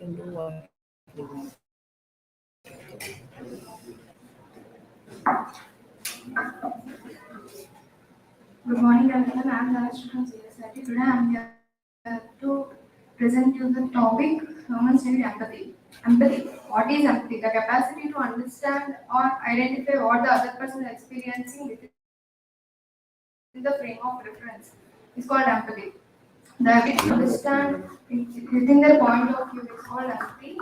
can do what we want. Good morning, everyone. I am Raj from CSIT. Today I am here to present you the topic human study empathy. Empathy. What is empathy? The capacity to understand or identify what the other person is experiencing within the frame of reference is called empathy. The ability to understand within their point of view is called empathy.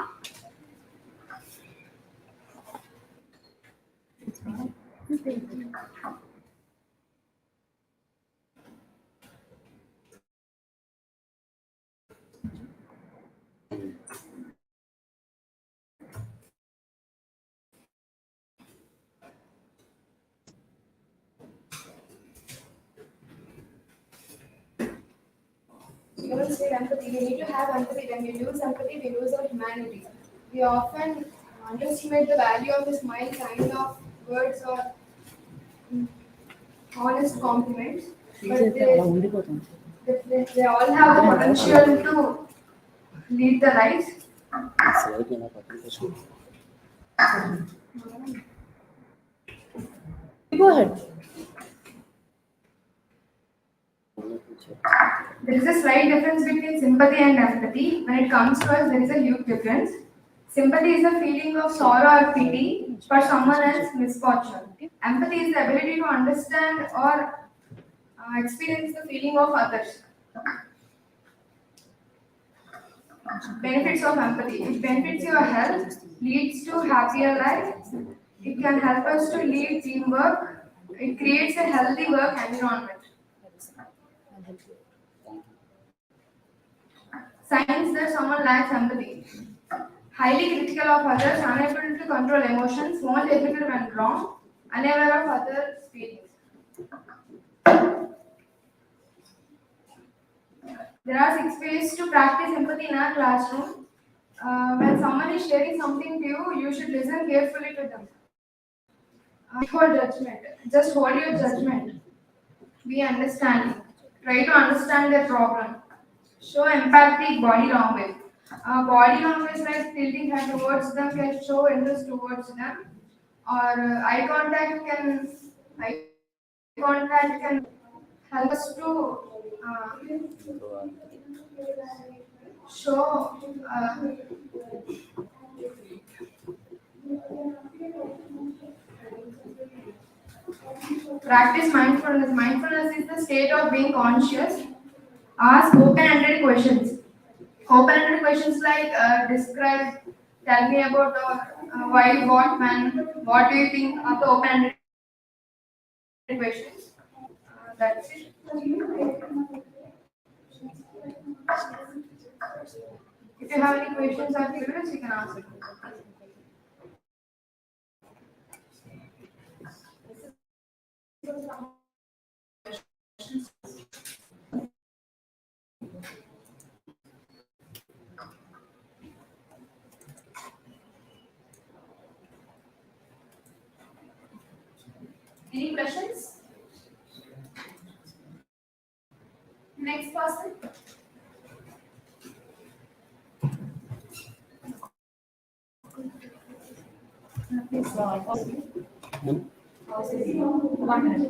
Humans need empathy. We need to have empathy. When we lose empathy, we lose our humanity. We often underestimate the value of a smile, kind of words, or honest compliments. But they all have the potential to lead the life. Go ahead. There is a slight difference between sympathy and empathy. When it comes to us, there is a huge difference. Sympathy is the feeling of sorrow or pity for someone else's misfortune. Empathy is the ability to understand or experience the feeling of others. Benefits of empathy. It benefits your health, leads to happier life. It can help us to lead teamwork. It creates a healthy work environment. Signs that someone lacks empathy. Highly critical of others, unable to control emotions, won't admit when wrong, unaware of others' feelings. There are 6 ways to practice empathy in our classroom. When someone is sharing something to you, you should listen carefully to them. Hold judgment. Just hold your judgment. Be understanding. Try to understand their problem. Show empathic body language. Body language like tilting head towards them can show interest towards them. Or eye contact can help us to show practice mindfulness. Mindfulness is the state of being conscious. Ask open-ended questions. Open-ended questions like describe, tell me about, why, what, when, what do you think are the open-ended questions. That's it. If you have any questions or queries, you can ask it. Any questions? Next person. Hmm? 1 minute.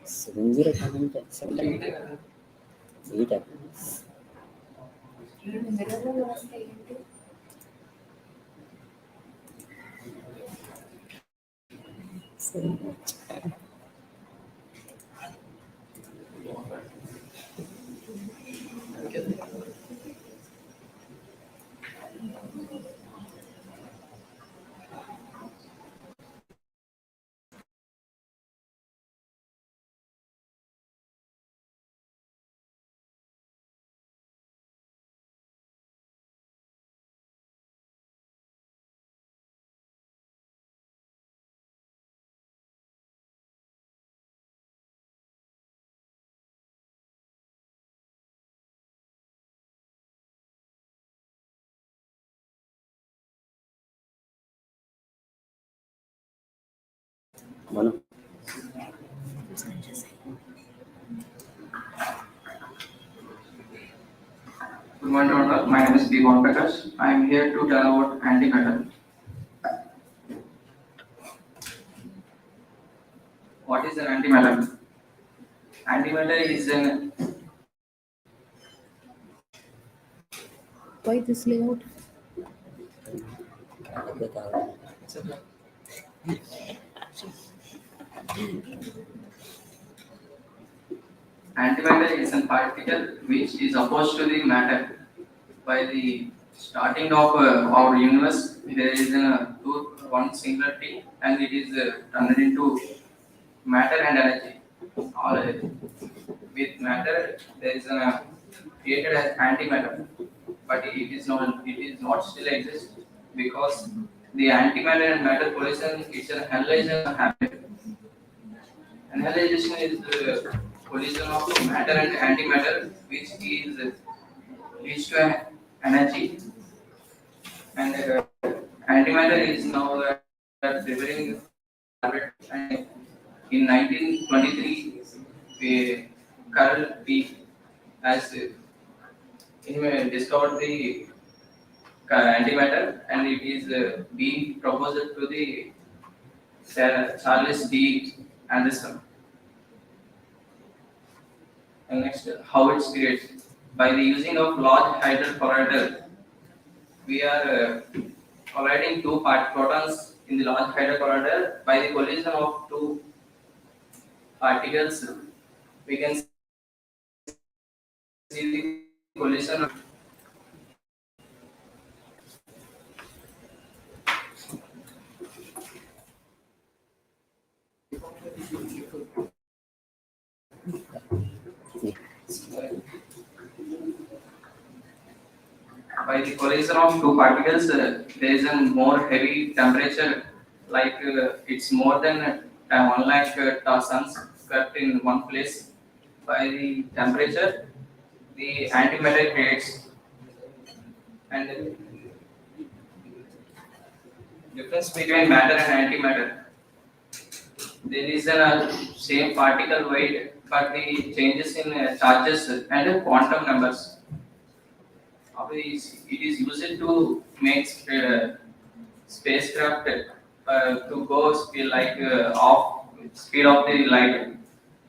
Seven-zero comment. Eight. One. Good morning, all. My name is Devan Prakash. I am here to tell about antimatter. What is an antimatter? Antimatter is an Why this layout? antimatter is a particle which is opposed to the matter. By the starting of our universe, there is one singularity, and it is turned into matter and energy. All with matter, there is a created as antimatter, but it is not still exist because the antimatter and matter collision is an annihilation happen. Annihilation is the collision of matter and antimatter, which is leads to an energy, and antimatter is now prevailing. And in 1923, Carl P. has discovered the antimatter, and it is being proposed to the Charles D. Anderson. And next, how it's created. By the using of large hydrogen collider, we are colliding two protons in the large hydrogen collider. By the collision of two particles, we can see the collision of by the collision of two particles, there is a more heavy temperature, like it's more than 1 lakh suns kept in one place. By the temperature, the antimatter creates, and the difference between matter and antimatter. There is a same particle weight, but the changes in charges and quantum numbers. It is used to make spacecraft to go speed like off speed of the light,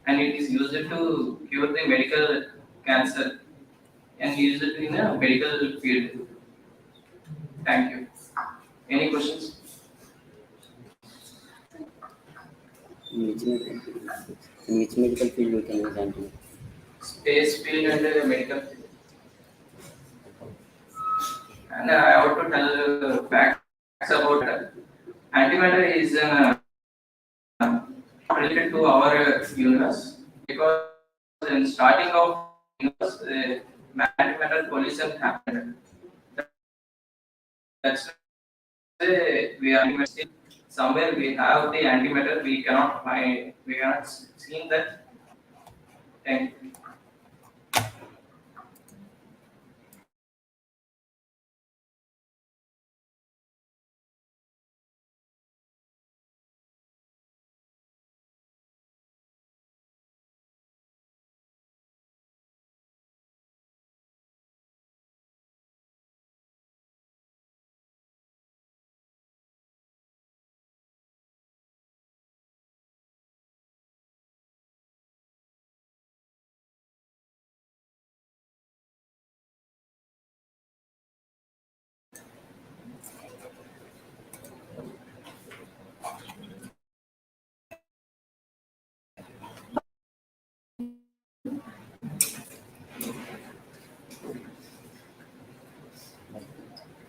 and it is used to cure the medical cancer and used in a medical field. Thank you. Any questions? In which medical field we can use antimatter? Space field and medical field. And I want to tell facts about antimatter is related to our universe because in starting of universe, antimatter collision happened. That's why we are still somewhere we have the antimatter. We cannot find. We cannot see that. Thank you.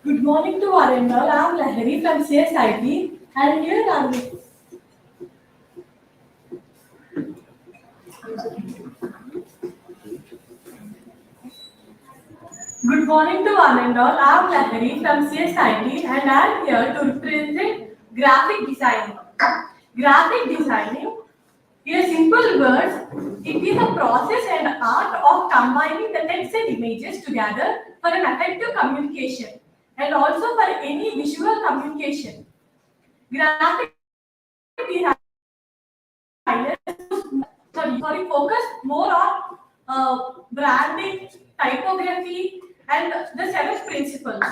Good morning to one and all. I'm Lahari from CSIT and here are the Good morning to one and all. I'm Lahari from CSIT and I'm here to represent graphic design. Graphic designing, in simple words, it is a process and art of combining the text and images together for an effective communication and also for any visual communication. Graphic designers focus more on branding, typography, and the seven principles.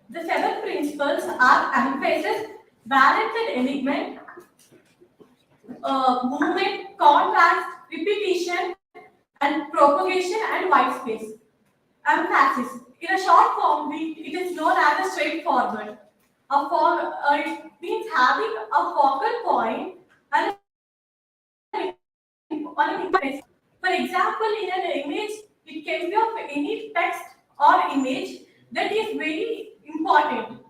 The seven principles are emphasis, balance and element, movement, contrast, repetition, and propagation and white space. Emphasis. In a short form, it is known as a straightforward. It means having a focal point and on an image. For example, in an image, it can be of any text or image that is very important.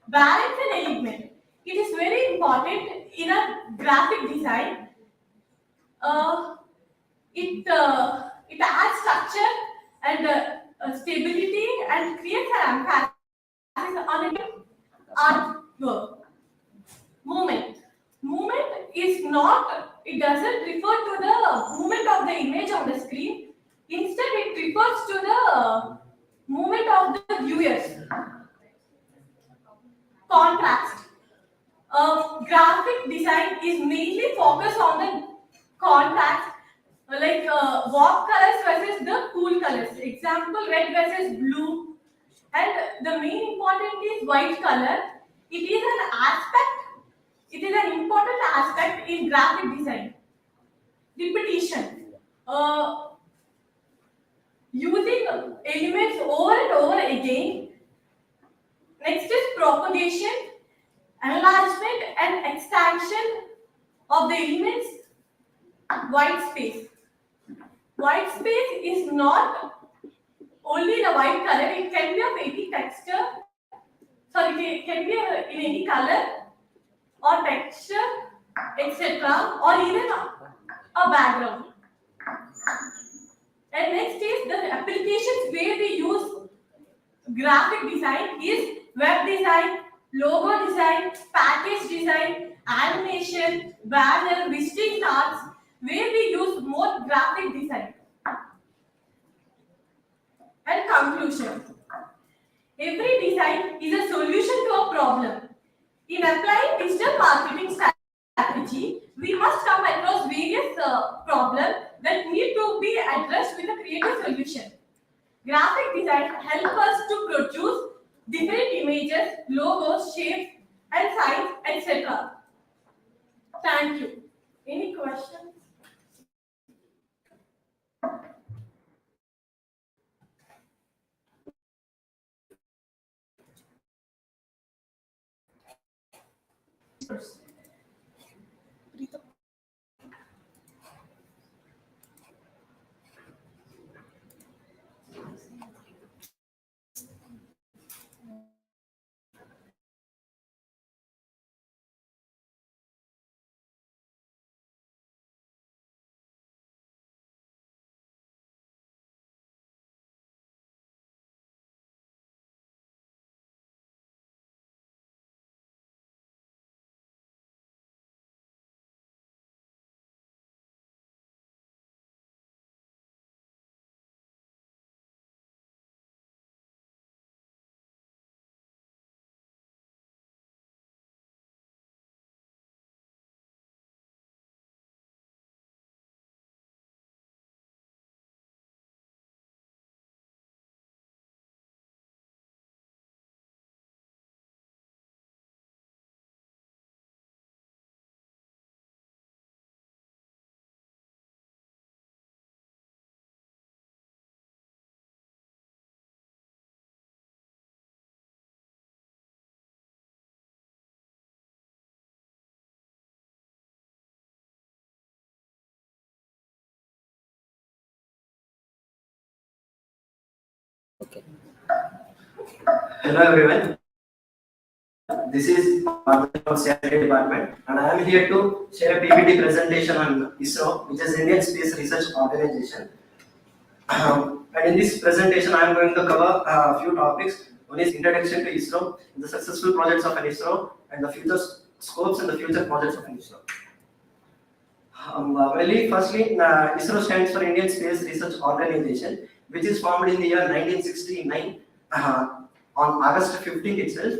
Balance and element. It is very important in a graphic design. Uh, it adds structure and stability and creates an emphasis on an artwork. Movement. Movement is not, it doesn't refer to the movement of the image on the screen. Instead, it refers to the movement of the viewers. Contrast. Graphic design is mainly focused on the contrast, like warm colors versus the cool colors. Example, red versus blue. And the main important is white color. It is an important aspect in graphic design. Repetition. Uh, Using elements over and over again. Next is propagation, enlargement and expansion of the elements. White space. White space is not only the white color, it can be of any texture. Sorry, it can be in any color or texture, etc., or even a background. And next is the applications where we use graphic design is web design, logo design, package design, animation, banner, visiting cards, where we use more graphic design. And conclusion. Every design is a solution to a problem. In applying digital marketing strategy, we must come across various problems that need to be addressed with a creative solution. Graphic design helps us to produce different images, logos, shapes, and signs, etc. Thank you. Any questions? Okay. Hello everyone, this is Parth from CSIT department and I am here to share a PPT presentation on ISRO, which is Indian Space Research Organization. And in this presentation I am going to cover a few topics. One is introduction to ISRO, the successful projects of an ISRO and the future scopes and the future projects of an ISRO. Firstly, ISRO stands for Indian Space Research Organization, which is formed in the year 1969 on August 15th itself.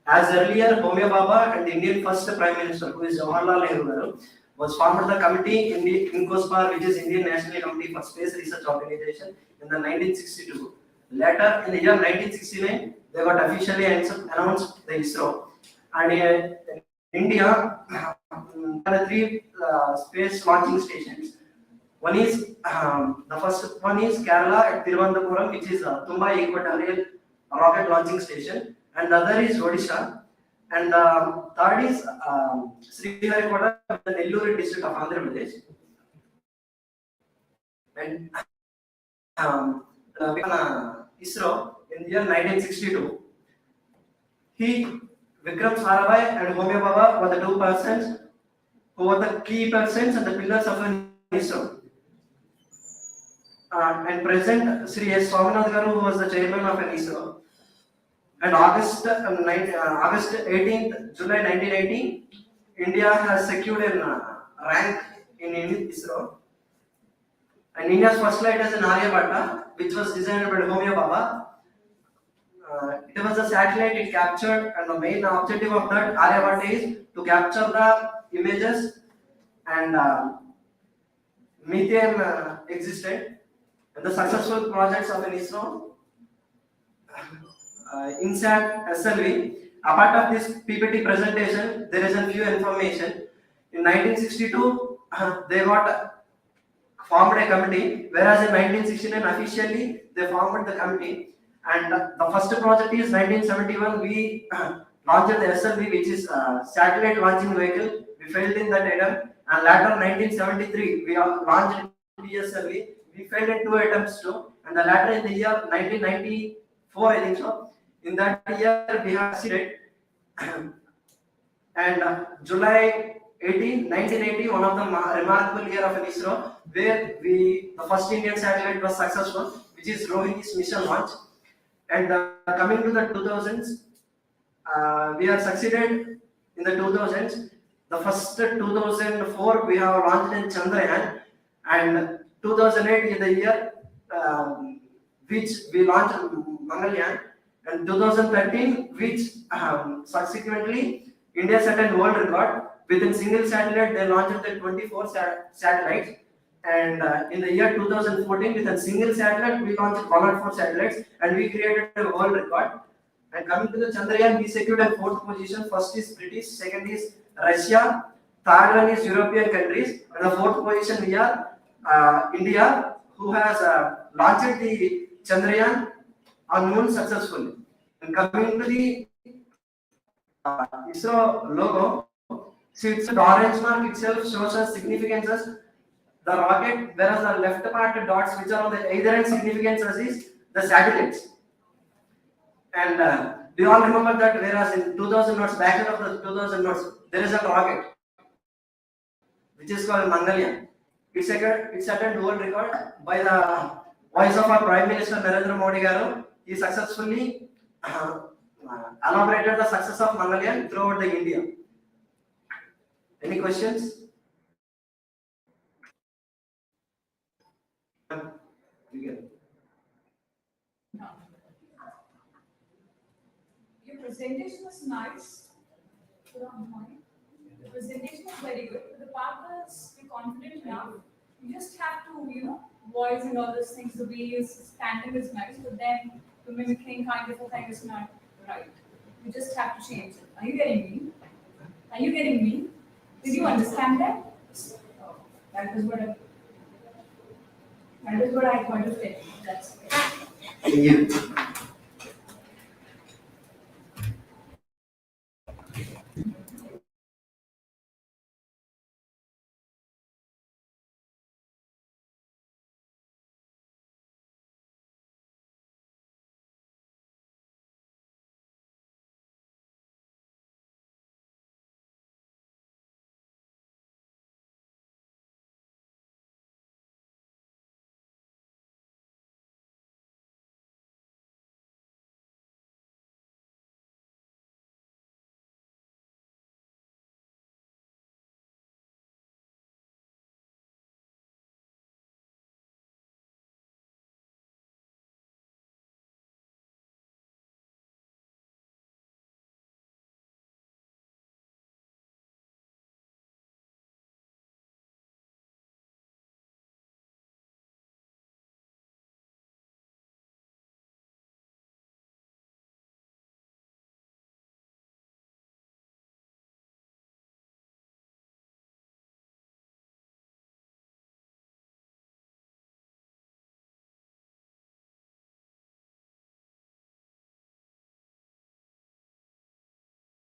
As earlier, Homi Bhabha and the Indian first Prime Minister, who is Jawaharlal Nehru, was formed the committee in the INCOSPAR, which is Indian National Committee for Space Research Organization, in the 1962. Later, in the year 1969, they got officially announced the ISRO. And in India, there are three space launching stations. One is the first one is Kerala at Thiruvananthapuram, which is Tumbai Equatorial Rocket Launching Station, and the other is Odisha, and the third is Sriharikota, the Nellore district of Andhra Pradesh. And ISRO in the year 1962. Vikram Sarabhai and Homi Bhabha were the two persons who were the key persons and the pillars of an ISRO. And present Sri S. Swaminath Garu, who was the chairman of an ISRO. And August 18th, July 1980, India has secured a rank in ISRO. And India's first flight is an Aryabhatta, which was designed by Homi Bhabha. It was a satellite it captured, and the main objective of that Aryabhatta is to capture the images and methane existed. And the successful projects of an ISRO, INSAT SLV. Apart of this PPT presentation, there is a few information. In 1962, they got formed a committee, whereas in 1969 officially they formed the committee. And the first project is 1971. We launched the SLV, which is satellite launching vehicle. We failed in that attempt, and later 1973 we launched PSLV. We failed in 2 attempts too, and the latter in the year 1994, I think so. In that year we have succeeded. And July 18, 1980, one of the remarkable year of an ISRO, where the first Indian satellite was successful, which is Rohini's mission launch. And coming to the 2000s, we have succeeded in the 2000s. The first 2004 we have launched in Chandrayaan, and 2008 is the year which we launched Mangalyaan, and 2013 which subsequently India set a world record. Within single satellite they launched the 24 satellites, and in the year 2014 with a single satellite we launched 104 satellites, and we created a world record. And coming to the Chandrayaan, we secured a 4th position. First is British, second is Russia, third one is European countries, and the 4th position we are India, who has launched the Chandrayaan on moon successfully. And coming to the ISRO logo, see it's the orange mark itself shows us significances. The rocket, whereas the left part dots which are on the either end significances is the satellites. And we all remember that whereas in 2000 notes, back end of the 2000 notes, there is a rocket which is called Mangalyaan. It set a world record by the voice of our Prime Minister Narendra Modi Garu. He successfully elaborated the success of Mangalyaan throughout the India. Any questions? Your presentation was nice. Good on point. The presentation was very good. The part was you're confident enough. You just have to, voice and all those things. The way you're standing is nice, but then the mimicking kind of a thing is not right. You just have to change it. Are you getting me? Are you getting me? Did you understand that? That is what I thought of it. That's it. Thank you.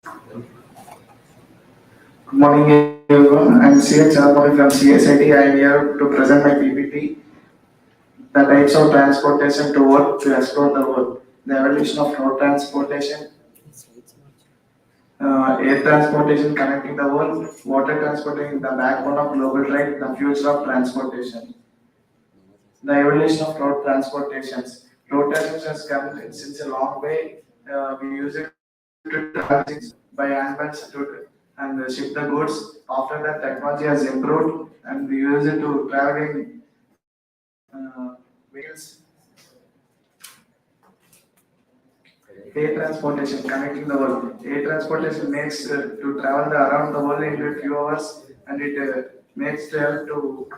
Good morning, everyone. I'm CH Chandramani from CSIT. I am here to present my PPT. The types of transportation to work to explore the world. The evolution of road transportation, air transportation connecting the world, water transportation, the backbone of global trade, the future of transportation. The evolution of road transportations. Road transportation has come since a long way. We use it to travel things by ambulance to and ship the goods. After that, technology has improved, and we use it to traveling vehicles. Air transportation connecting the world. Air transportation makes to travel around the world in a few hours, and it makes travel to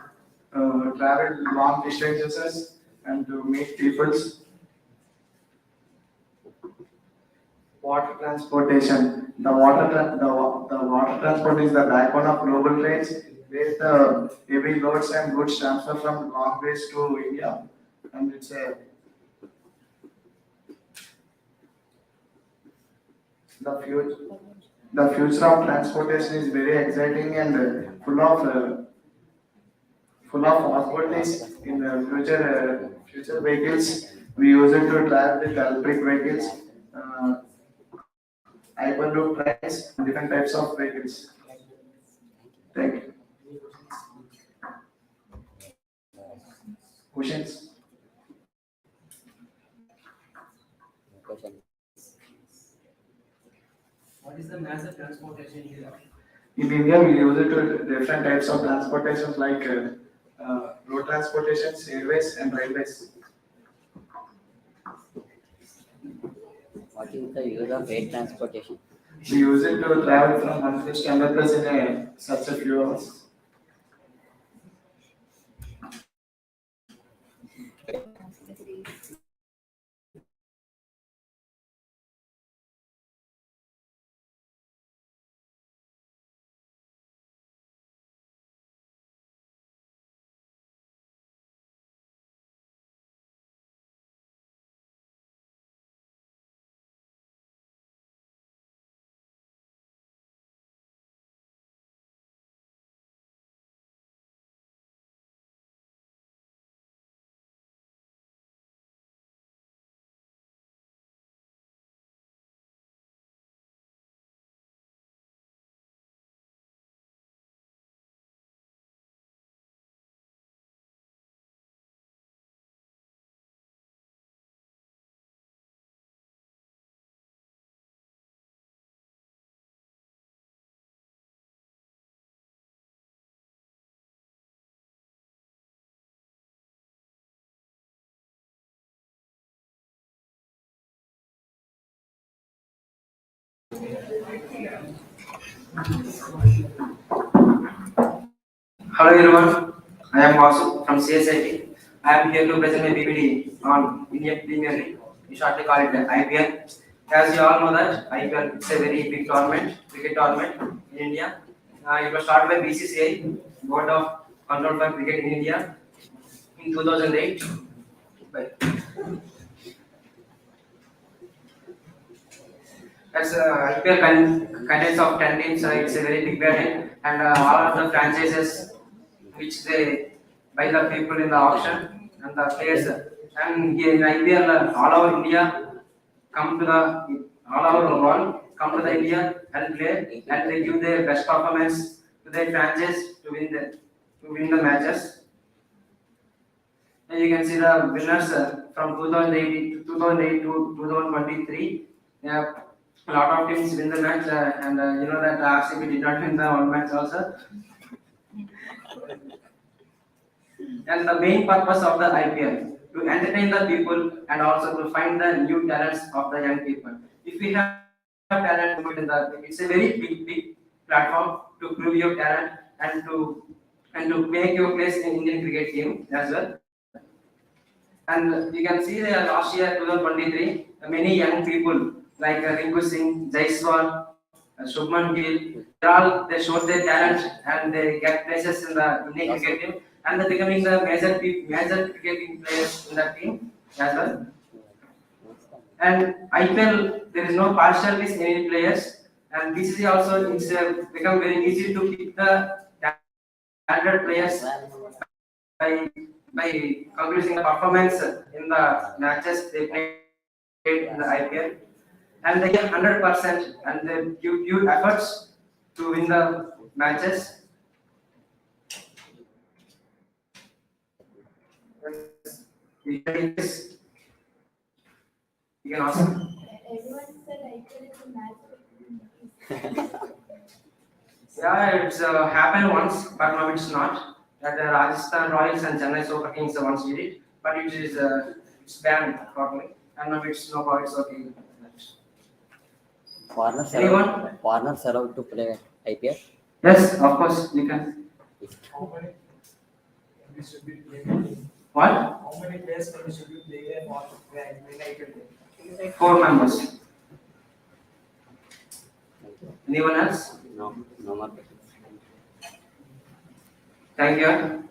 travel long distances and to meet peoples. Water transportation. The water transport is the backbone of global trades, where the heavy loads and goods transfer from long ways to India, and it's a the future. The future of transportation is very exciting and full of possibilities in future vehicles. We use it to travel with electric vehicles, uh, hyperloop trains, different types of vehicles. Thank you. Questions? Question. What is the mass of transportation here? In India, we use it to different types of transportations like road transportations, airways, and railways. What is the use of air transportation? We use it to travel from one place to another place in such a few hours. Hello everyone, I am Vasu from CSIT. I am here to present my PPT on Indian Premier League. We shortly call it the IPL. As you all know that IPL is a very big tournament, cricket tournament in India. It was started by BCCI, Board of Control for Cricket in India, in 2008. But as IPL contains of 10 teams, it's a very big body, and all of the franchises which they by the people in the auction and the players. And here in IPL, all over India come to the all over the world come to the India and play, and they give their best performance to their franchise to win the matches. And you can see the winners from 2008 to 2023. A lot of teams win the match, and you know that RCB did not win the one match also. And the main purpose of the IPL to entertain the people and also to find the new talents of the young people. If we have talent, it's a very big platform to prove your talent and to make your place in Indian cricket team as well. And you can see that last year 2023, many young people like Rinku Singh, Jaiswal, Shubman Gill, they showed their talent and they get places in the Indian cricket team, and they're becoming the major cricketing players in the team as well. And IPL, there is no partialities in any players. And BCC also it's become very easy to pick the talented players by by concluding the performance in the matches they played in the IPL, and they give 100% and they give huge efforts to win the matches. Yes, you can ask. Everyone said IPL is a match. Yeah, it's happened once, but now it's not. That the Rajasthan Royals and Chennai Super Kings once did it, but it is it's banned formally, and now it's no points okay. Foreigners Anyone? allowed, foreigners allowed to play IPL. Yes, of course you can. How many we should be playing? What? How many players we should be playing for IPL? 4 members. Anyone else? No, no more questions. Thank you.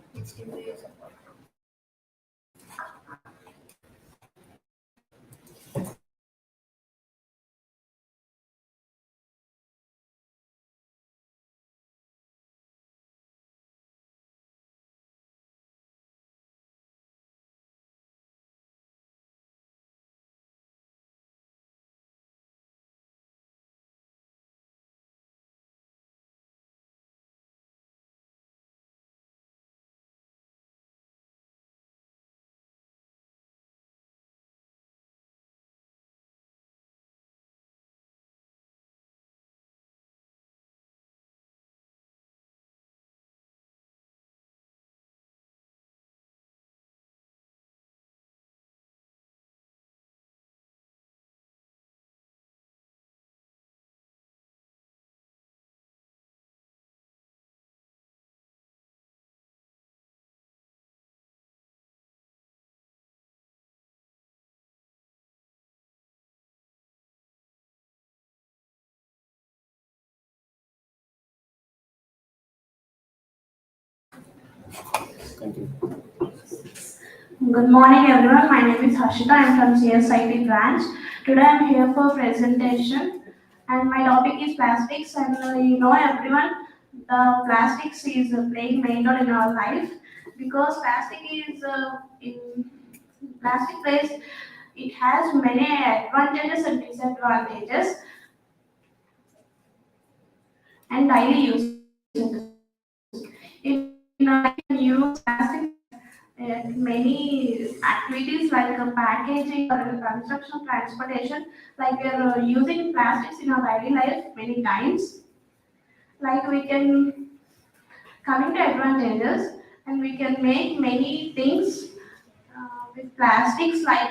Continue. Good morning everyone, my name is Harshita, I am from CSIT branch. Today I am here for presentation and my topic is plastics and you know everyone, the plastics is playing main role in our life because plastic is in plastic waste, it has many advantages and disadvantages and daily uses. In use plastic many activities like packaging or construction transportation like we are using plastics in our daily life many times like we can coming to advantages and we can make many things with plastics like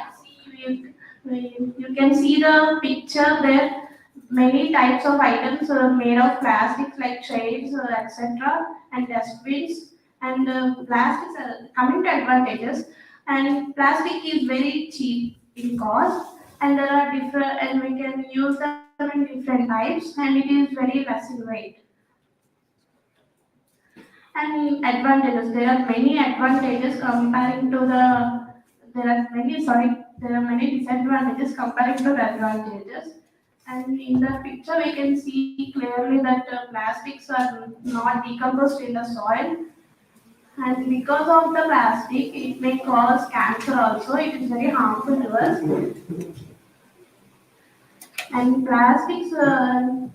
you can see the picture there many types of items are made of plastics like shades etc and dustbins and plastics are coming to advantages and plastic is very cheap in cost and there are different and we can use them in different types and it is very less in weight and advantages there are many advantages comparing to the there are many disadvantages comparing to the advantages and in the picture we can see clearly that plastics are not decomposed in the soil and because of the plastic it may cause cancer also it is very harmful to us and plastics will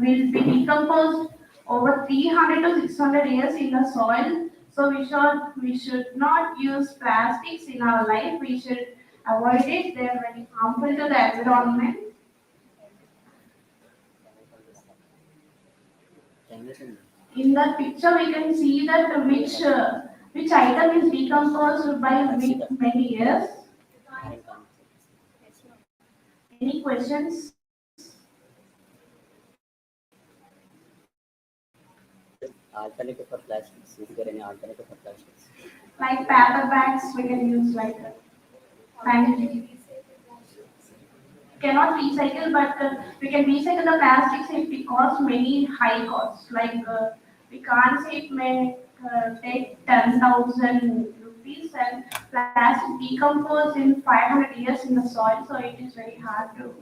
be decomposed over 300 to 600 years in the soil. So we should not use plastics in our life. We should avoid it. They are very harmful to the environment. In the picture, we can see that which item is decomposed by many years. Any questions? Alternative for plastics. Is there any alternative for plastics? Like paper bags, we can use like packaging. Cannot recycle, but we can recycle the plastics if it costs many high costs. Like we can't say it may take 10,000 rupees and plastic decompose in 500 years in the soil, so it is very hard to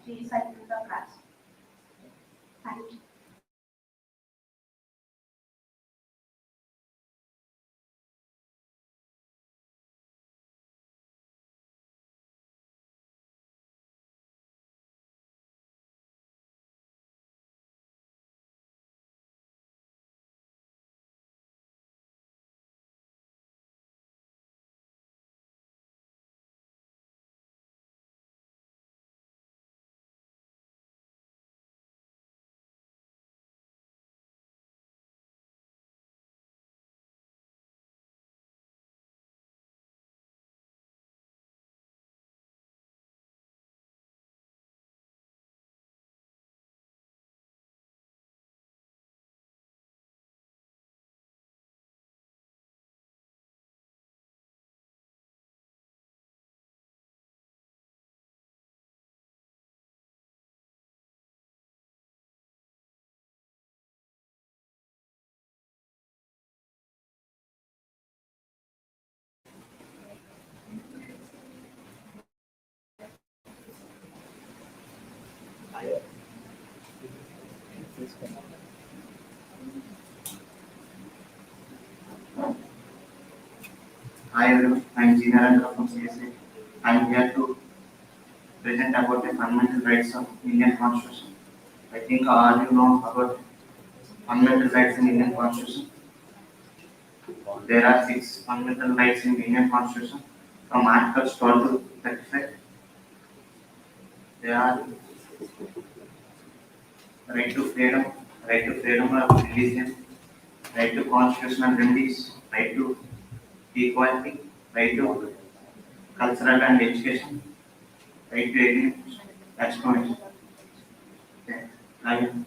recycle the plastic. Thank you. Hi everyone, I'm Jinarendra from CSIT. I'm here to present about the fundamental rights of Indian Constitution. I think all you know about fundamental rights in Indian Constitution. There are 6 fundamental rights in the Indian Constitution from Articles 12 to 35. They are right to freedom of religion, right to constitutional remedies, right to equality, right to cultural and education, right to agreement, explanation. Okay.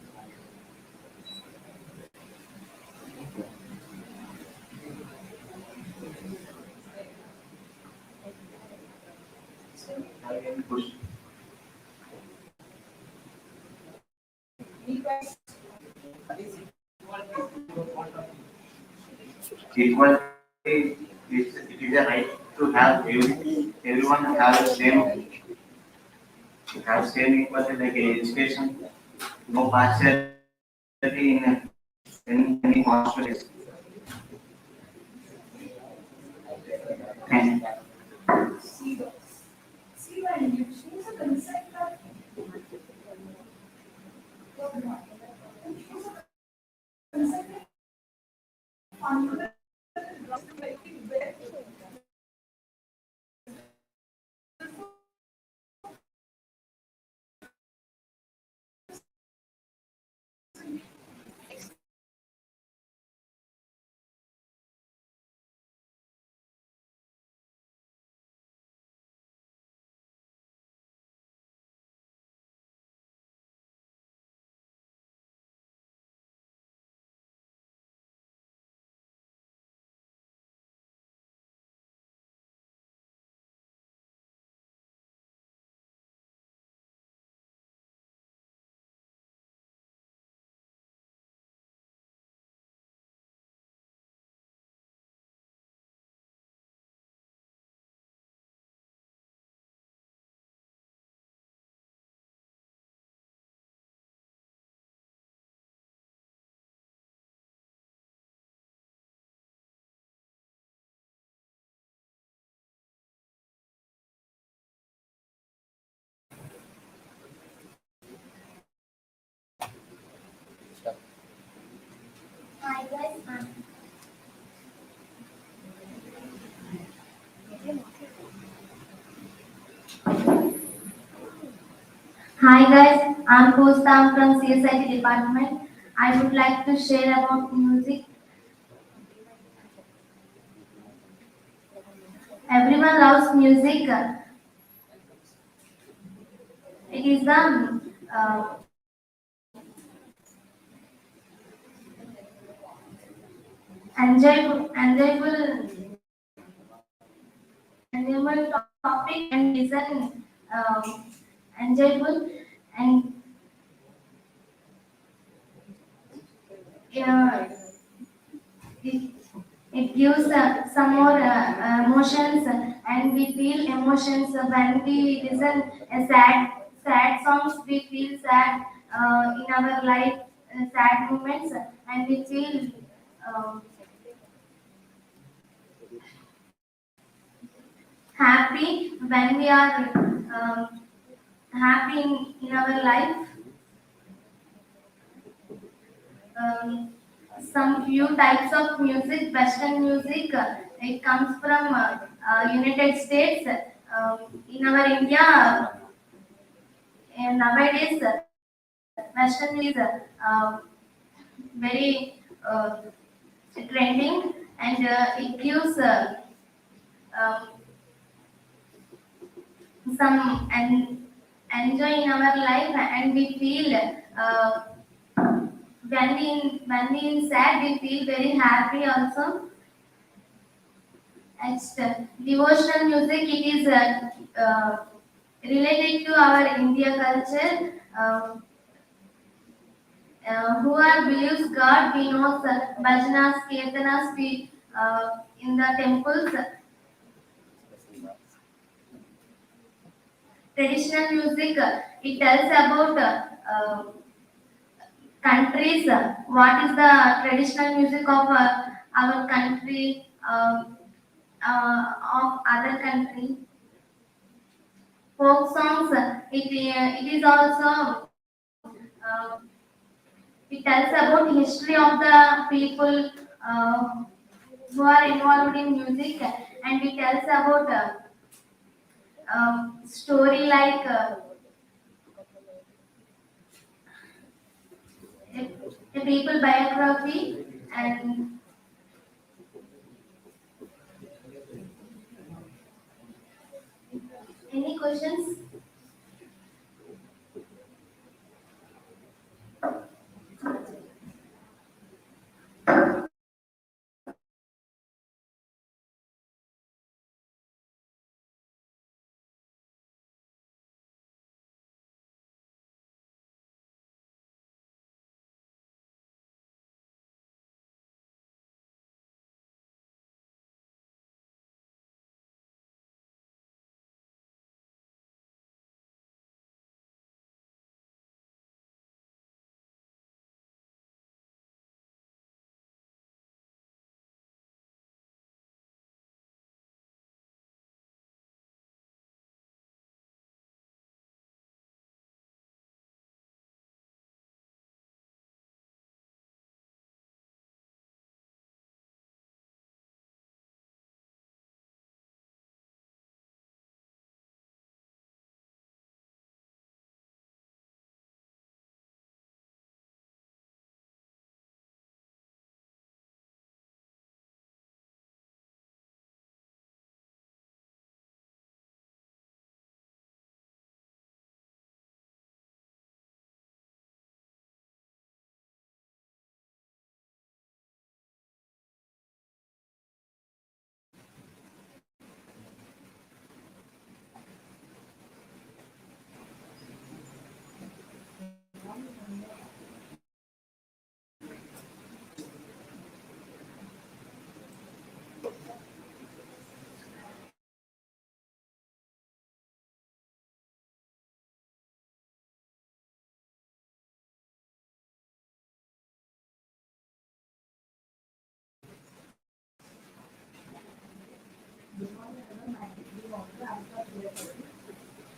Push. Equality it is a right to have everyone have same equality like education, no partiality in any constitution. And See when you choose a concept of fundamental Hi guys, I'm Kostam from CSIT department. I would like to share about music. Everyone loves music. It is the enjoyable topic and listen enjoyable and uh, it, it gives some more emotions and we feel emotions when we listen a sad songs we feel sad in our life, sad moments, and we feel uh, happy when we are happy in our life. Um, some few types of music, Western music, it comes from United States. In our India, nowadays, Western is very trending, and it gives um, some enjoy in our life, and we feel when we in sad, we feel very happy also. Next, devotional music, it is related to our India culture. Who are believes God, we know bhajanas, kirtanas, we in the temples. Traditional music, it tells about countries. What is the traditional music of our country, of other country? Folk songs, it is also it tells about history of the people who are involved in music, and it tells about story like a people biography. And any questions?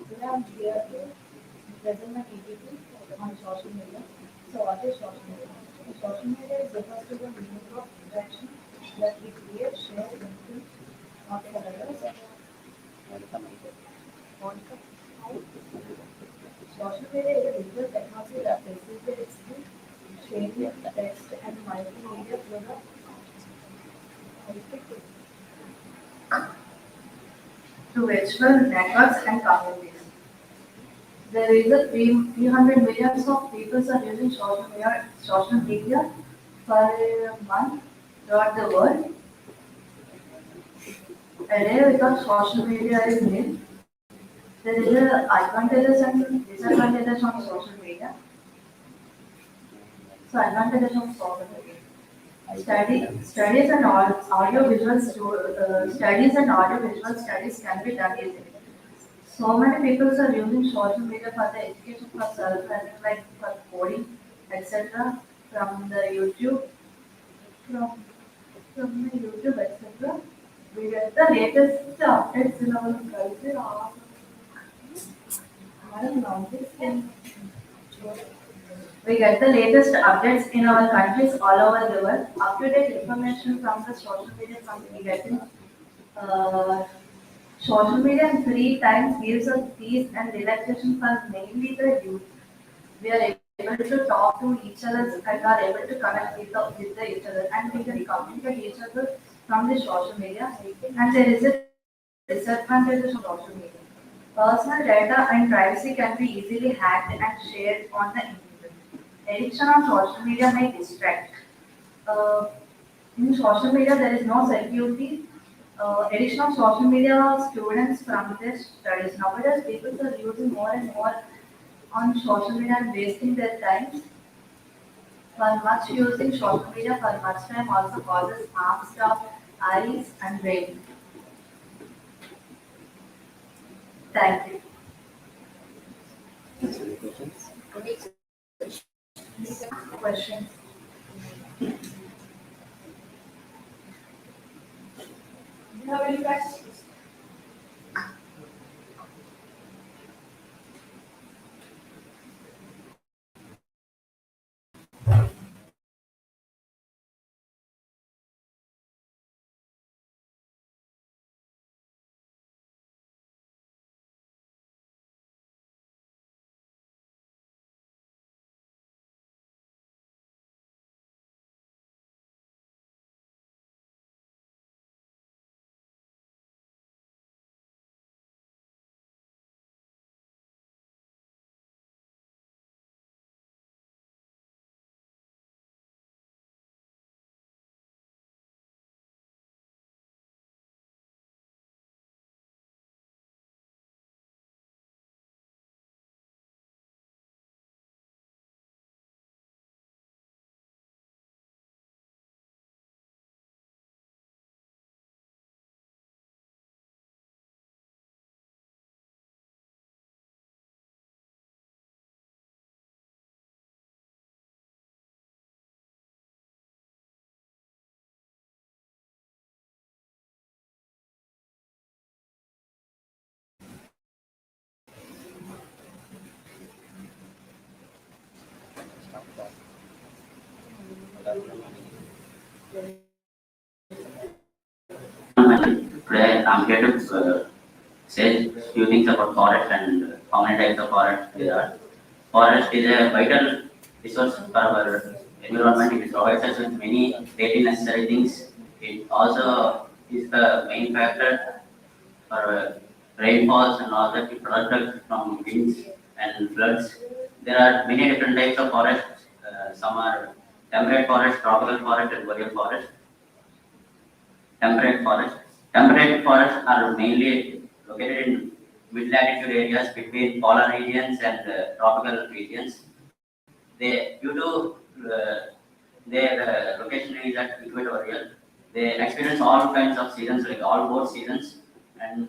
We are here to present my PPT on social media. So what is social media? So social media is refers to the medium of interaction that we create, share, influence, not for others. Social media is a digital technology that facilitates the sharing of text and multimedia through virtual networks and communities. There is a 300 millions of people are using social media per month throughout the world. A day without social media is nil. There is a advantages and disadvantages on social media. So advantages of social media. Studies and audio visual studies can be done easily. So many people are using social media for the education for self-learning, like for coding, etc. From the YouTube, from from the YouTube, etc. We get the latest updates in our culture. Madam, now this thing. We get the latest updates in our countries all over the world. Up-to-date information from the social media company getting uh, social media in free times gives us peace and relaxation for mainly the youth. We are able to talk to each other and are able to connect with each other, and we can communicate each other from the social media. And there is a disadvantage of social media. Personal data and privacy can be easily hacked and shared on the internet. Addiction on social media may distract. Uh, in social media, there is no security. Addiction of social media students from their studies. Nowadays, people are using more and more on social media and wasting their time. For much using social media for much time also causes harms to eyes and brain. Thank you. Any questions? Questions? Do you have any questions? Today I'm here to say few things about forest and how many types of forest there are. Forest is a vital resource for our environment. It provides us with many daily necessary things. It also is the main factor for rainfalls and all that. It protects us from winds and floods. There are many different types of forests. Some are temperate forest, tropical forest, and boreal forest. Temperate forests. Temperate forests are mainly located in mid-latitude areas between polar regions and tropical regions. They, due to their location is at equatorial, they experience all kinds of seasons, like all 4 seasons. And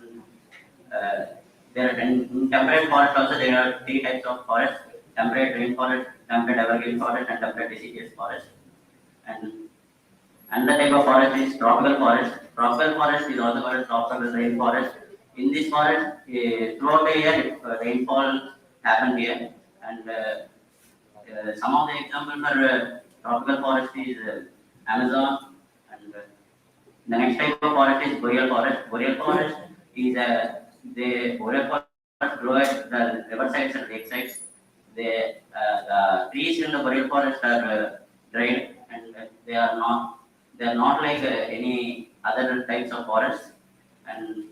uh, in temperate forest also there are 3 types of forest: temperate rainforest, temperate evergreen forest, and temperate deciduous forest. And another type of forest is tropical forest. Tropical forest is also called tropical rainforest. In this forest, throughout the year, rainfall happen here. And some of the examples for tropical forest is Amazon. And the next type of forest is boreal forest. Boreal forest is the boreal forest grow at the riversides and lakesides. The trees in the boreal forest are dried, and they are not like any other types of forests. And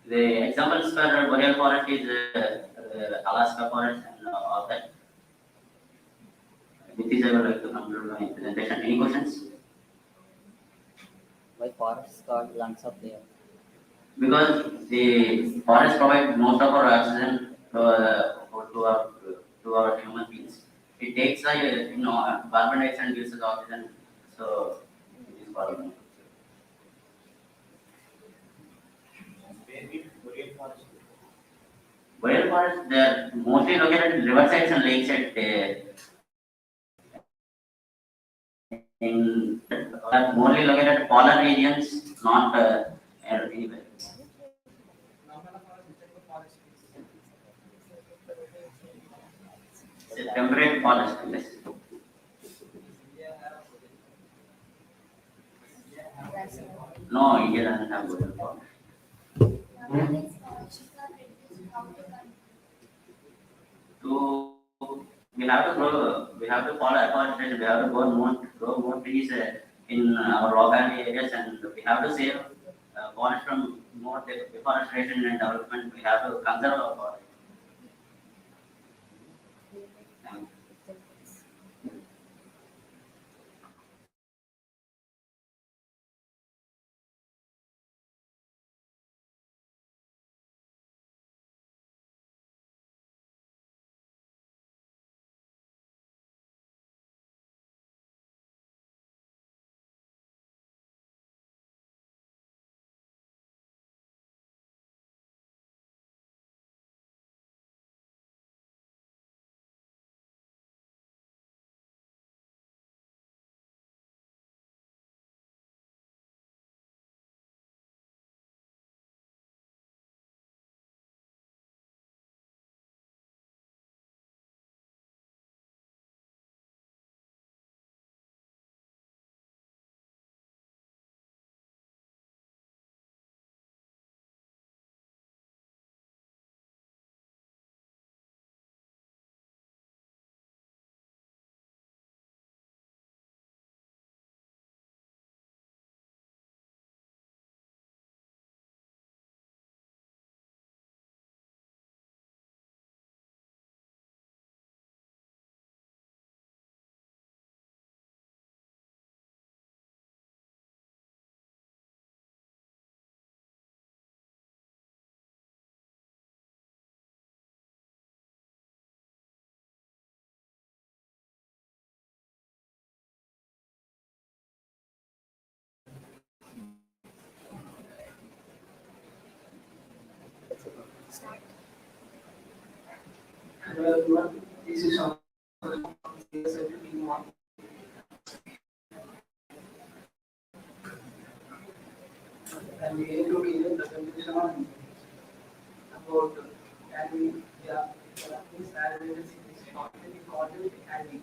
the examples for boreal forest is Alaska forest and all that. With this, I would like to conclude my presentation. Any questions? Why forests called lungs of the earth? Because the forest provide most of our oxygen to our human beings. It takes carbon dioxide and gives us oxygen. So it is called. boreal forests, they are mostly located in riversides and lakesides. Are mostly located in polar regions, not anywhere. It's a temperate forest. Yes. No, India doesn't have boreal forest. To we have to follow afforestation. We have to grow more trees in our locality areas, and we have to save forest from more deforestation and development. We have to conserve our forest. Thank you. Hello everyone, this is Sean from CSIT team 1. I'm here to give a presentation on about and yeah, this analysis is shortly called ANI.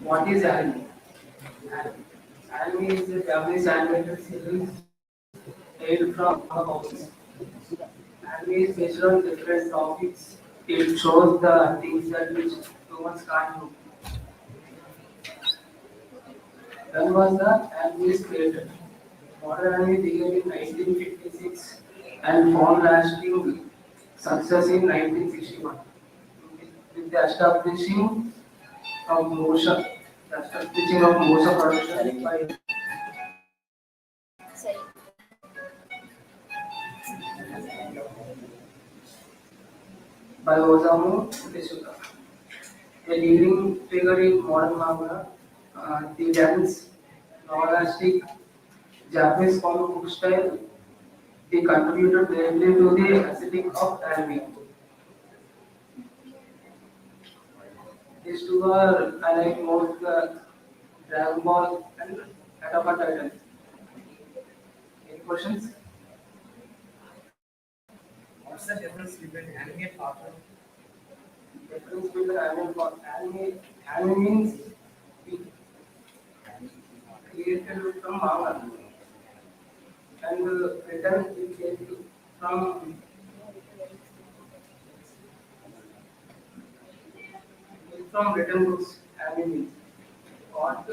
What is ANI? ANI is a Japanese animated series made from our houses. ANI is based on different topics. It shows the things that which humans can't do. When was the anime created? Modern anime began in 1956 and found lasting success in 1961 with the establishing of motion production by Osamu Tezuka, a leading figure in modern manga. The dance, novelistic Japanese comic book style, he contributed greatly to the aesthetic of anime. These two are I like most Dragon Ball and Attack on Titan. Any questions? What's the difference between anime and cartoon? Difference between anime and anime. Anime means it created from manga and written it created from written books. Anime means what